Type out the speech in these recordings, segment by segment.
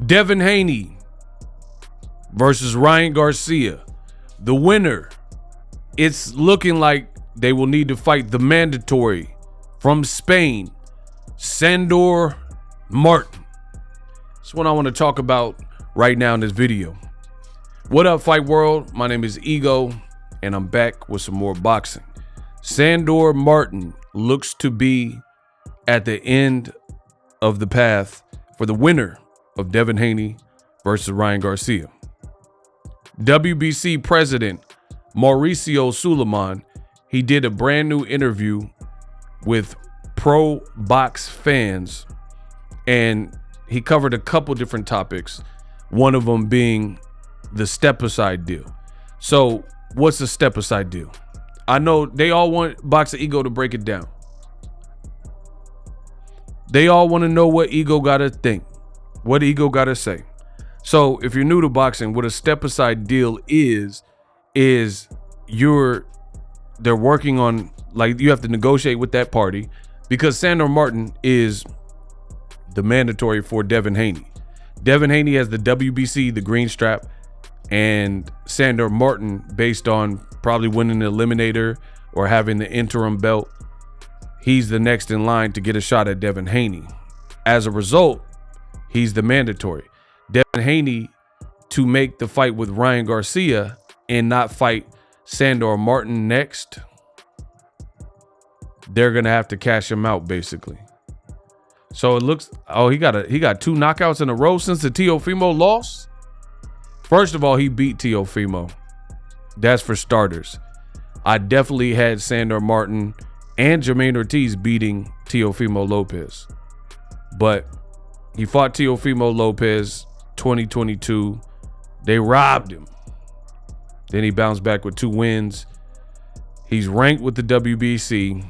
Devin Haney versus Ryan Garcia. The winner, it's looking like they will need to fight the mandatory from Spain, Sandor Martin. That's what I want to talk about right now in this video. What up, Fight World? My name is Ego, and I'm back with some more boxing. Sandor Martin looks to be at the end of the path for the winner of Devin Haney versus Ryan Garcia. WBC president Mauricio Suleiman, he did a brand new interview with pro box fans, and he covered a couple different topics, one of them being the step aside deal. So what's the step aside deal? I know they all want Boxingego to break it down. They all want to know what Ego got to think, what Ego got to say. So if you're new to boxing, what a step aside deal is they're working on, like, you have to negotiate with that party, because Sandor Martin is the mandatory for Devin Haney. Devin Haney has the WBC, the green strap, and Sandor Martin, based on probably winning the eliminator or having the interim belt, he's the next in line to get a shot at Devin Haney. As a result, he's the mandatory. Devin Haney, to make the fight with Ryan Garcia and not fight Sandor Martin next, they're gonna have to cash him out, basically. So it looks, he got 2 knockouts in a row since the Teofimo loss. First of all, he beat Teofimo. That's for starters. I definitely had Sandor Martin and Jermaine Ortiz beating Teofimo Lopez, but he fought Teofimo Lopez 2022. They robbed him. Then he bounced back with 2 wins. He's ranked with the WBC.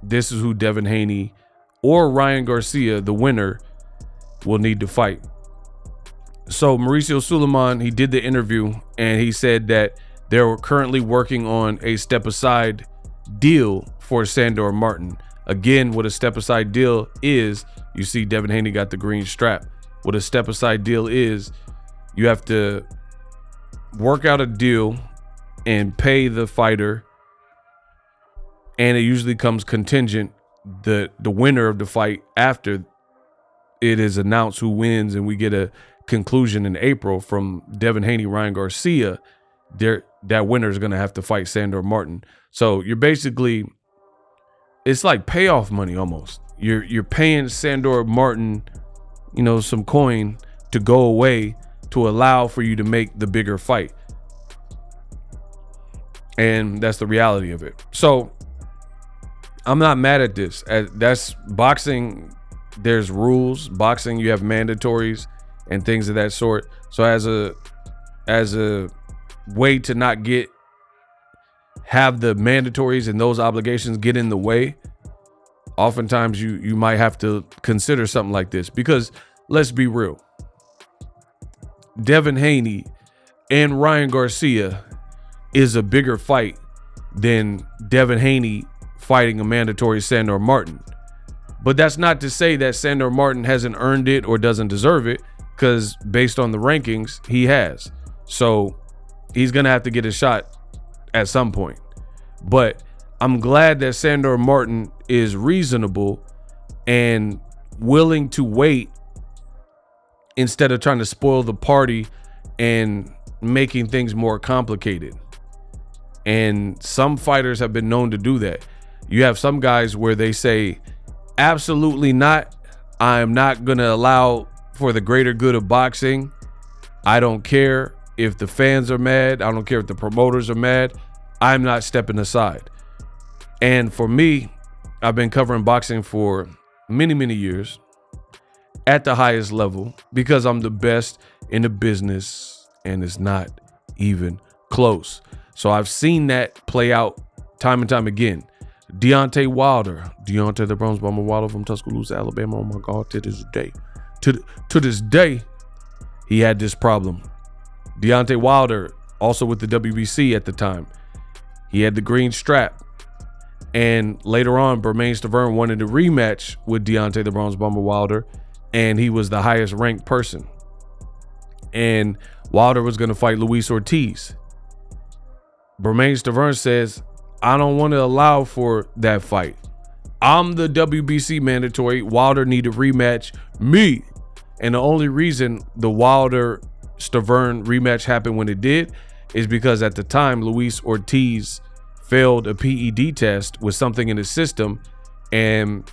This is who Devin Haney or Ryan Garcia, the winner, will need to fight. So Mauricio Suleiman, he did the interview, and he said that they're currently working on a step aside deal for Sandor Martin. Again, what a step aside deal is, you see Devin Haney got the green strap. What a step aside deal is, you have to work out a deal and pay the fighter, and it usually comes contingent, the winner of the fight, after it is announced who wins and we get a conclusion in April from Devin Haney, Ryan Garcia, that winner is going to have to fight Sandor Martin. So you're basically, it's like payoff money almost. You're paying Sandor Martin, some coin to go away to allow for you to make the bigger fight. And that's the reality of it. So I'm not mad at this. That's boxing. There's rules. Boxing, you have mandatories and things of that sort. So as a way to not have the mandatories and those obligations get in the way, oftentimes you might have to consider something like this, because let's be real, Devin Haney and Ryan Garcia is a bigger fight than Devin Haney fighting a mandatory Sandor Martin. But that's not to say that Sandor Martin hasn't earned it or doesn't deserve it, because based on the rankings, he has. So he's gonna have to get a shot at some point. But I'm glad that Sandor Martin is reasonable and willing to wait instead of trying to spoil the party and making things more complicated. And some fighters have been known to do that. You have some guys where they say, absolutely not. I am not going to allow for the greater good of boxing. I don't care if the fans are mad. I don't care if the promoters are mad. I'm not stepping aside. And for me, I've been covering boxing for many, many years at the highest level, because I'm the best in the business, and it's not even close. So I've seen that play out time and time again. Deontay the Bronze Bomber Wilder from Tuscaloosa, Alabama. Oh my God, to this day, he had this problem. Deontay Wilder, also with the WBC at the time, he had the green strap. And later on, Bermane Stiverne wanted a rematch with Deontay the Bronze Bomber Wilder, and he was the highest ranked person. and Wilder was going to fight Luis Ortiz. Bermane Stiverne says, I don't want to allow for that fight. I'm the WBC mandatory. Wilder need to rematch me. And the only reason the Wilder Stiverne rematch happened when it did is because at the time Luis Ortiz failed a PED test with something in his system, and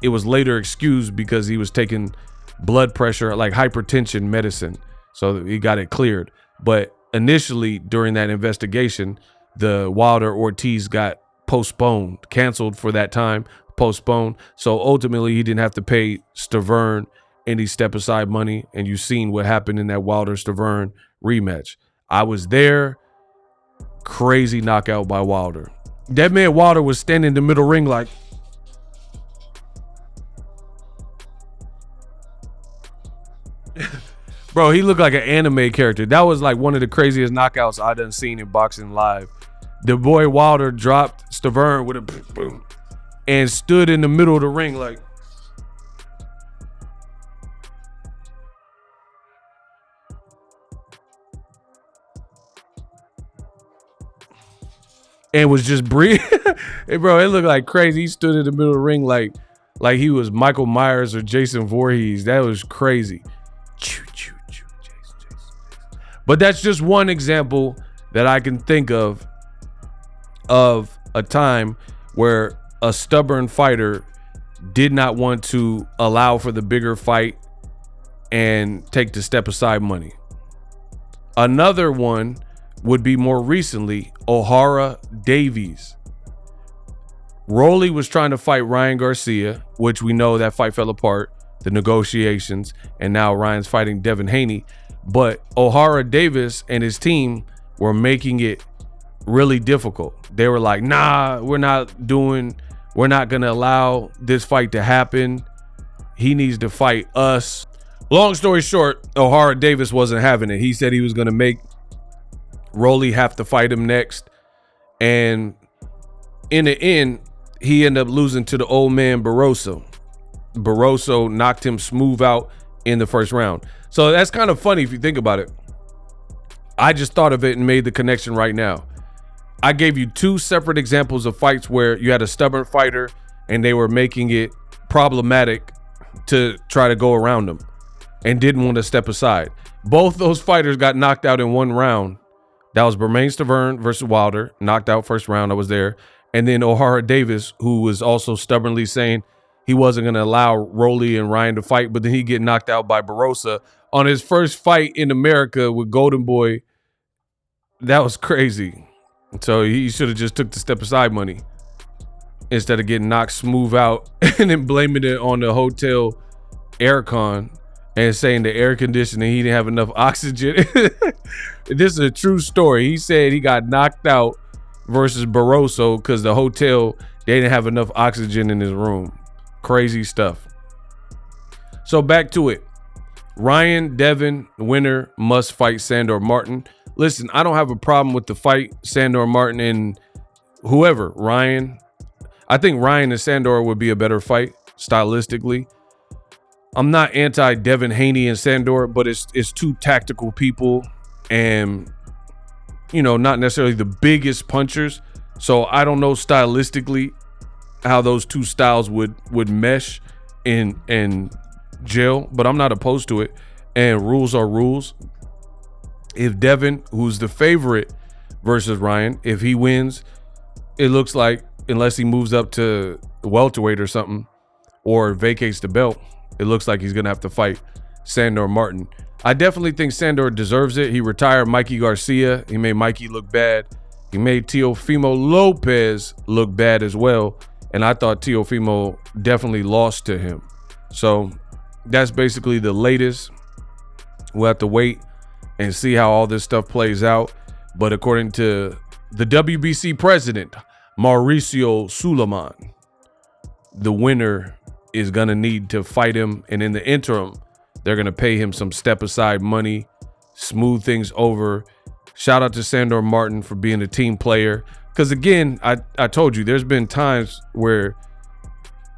it was later excused because he was taking blood pressure, like hypertension medicine. So he got it cleared. But initially during that investigation, the Wilder Ortiz got postponed, canceled for that time, postponed. So ultimately he didn't have to pay Stiverne any step aside money. And you've seen what happened in that Wilder Stiverne rematch. I was there. Crazy knockout by Wilder. That man Wilder was standing in the middle ring like, bro, he looked like an anime character. That was like one of the craziest knockouts I done seen in boxing live. The boy Wilder dropped Stiverne with a boom and stood in the middle of the ring like, and was just breathing. Hey, bro, it looked like crazy. He stood in the middle of the ring like he was Michael Myers or Jason Voorhees. That was crazy. But that's just one example that I can think of a time where a stubborn fighter did not want to allow for the bigger fight and take the step aside money. Another one would be more recently O'Hara Davies. Rolly was trying to fight Ryan Garcia, which we know that fight fell apart, the negotiations, and now Ryan's fighting Devin Haney. But O'Hara Davis and his team were making it really difficult. They were like, nah, we're not going to allow this fight to happen. He needs to fight us. Long story short, O'Hara Davis wasn't having it. He said he was going to make Rolly have to fight him next. And in the end, he ended up losing to the old man Barroso. Barroso knocked him smooth out in the first round. So that's kind of funny if you think about it. I just thought of it and made the connection right now. I gave you two separate examples of fights where you had a stubborn fighter and they were making it problematic to try to go around them and didn't want to step aside. Both those fighters got knocked out in one round. That was Bermane Stiverne versus Wilder, knocked out first round. I was there. And then O'Hara Davis, who was also stubbornly saying he wasn't going to allow Rolly and Ryan to fight, but then he get knocked out by Barroso on his first fight in America with Golden Boy. That was crazy. So he should have just took the step aside money instead of getting knocked smooth out and then blaming it on the hotel aircon and saying the air conditioning, he didn't have enough oxygen. This is a true story. He said he got knocked out versus Barroso because the hotel, they didn't have enough oxygen in his room. Crazy stuff. So back to it. Ryan Devin, winner, must fight Sandor Martin. Listen, I don't have a problem with the fight, Sandor Martin and whoever, Ryan. I think Ryan and Sandor would be a better fight stylistically. I'm not anti Devin Haney and Sandor, but it's two tactical people and, you know, not necessarily the biggest punchers. So I don't know stylistically how those two styles would mesh in gel, but I'm not opposed to it. And rules are rules. If Devin, who's the favorite versus Ryan, if he wins, it looks like, unless he moves up to welterweight or something or vacates the belt, it looks like he's going to have to fight Sandor Martin. I definitely think Sandor deserves it. He retired Mikey Garcia. He made Mikey look bad. He made Teofimo Lopez look bad as well. And I thought Teofimo definitely lost to him. So that's basically the latest. We'll have to wait and see how all this stuff plays out. But according to the WBC president, Mauricio Suleiman, the winner is going to need to fight him. And in the interim, they're going to pay him some step aside money, smooth things over. Shout out to Sandor Martin for being a team player. Because again, I told you, there's been times where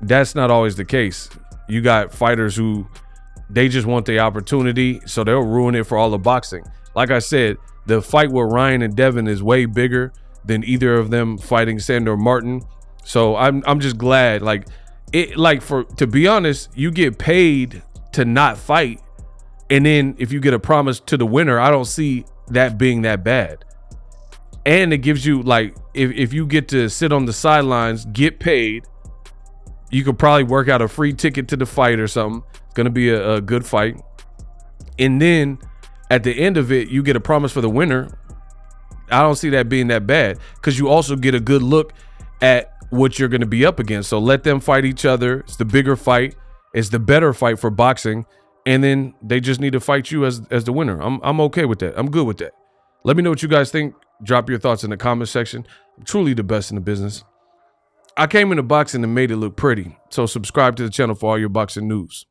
that's not always the case. You got fighters who They just want the opportunity, so they'll ruin it for all the boxing. Like I said, the fight with Ryan and Devin is way bigger than either of them fighting Sandor Martin. So I'm just glad, to be honest, you get paid to not fight, and then if you get a promise to the winner, I don't see that being that bad. And it gives you, like, if you get to sit on the sidelines, get paid, you could probably work out a free ticket to the fight or something. It's going to be a good fight. And then at the end of it, you get a promise for the winner. I don't see that being that bad, because you also get a good look at what you're going to be up against. So let them fight each other. It's the bigger fight. It's the better fight for boxing. And then they just need to fight you as the winner. I'm okay with that. I'm good with that. Let me know what you guys think. Drop your thoughts in the comment section. I'm truly the best in the business. I came into boxing and made it look pretty. So subscribe to the channel for all your boxing news.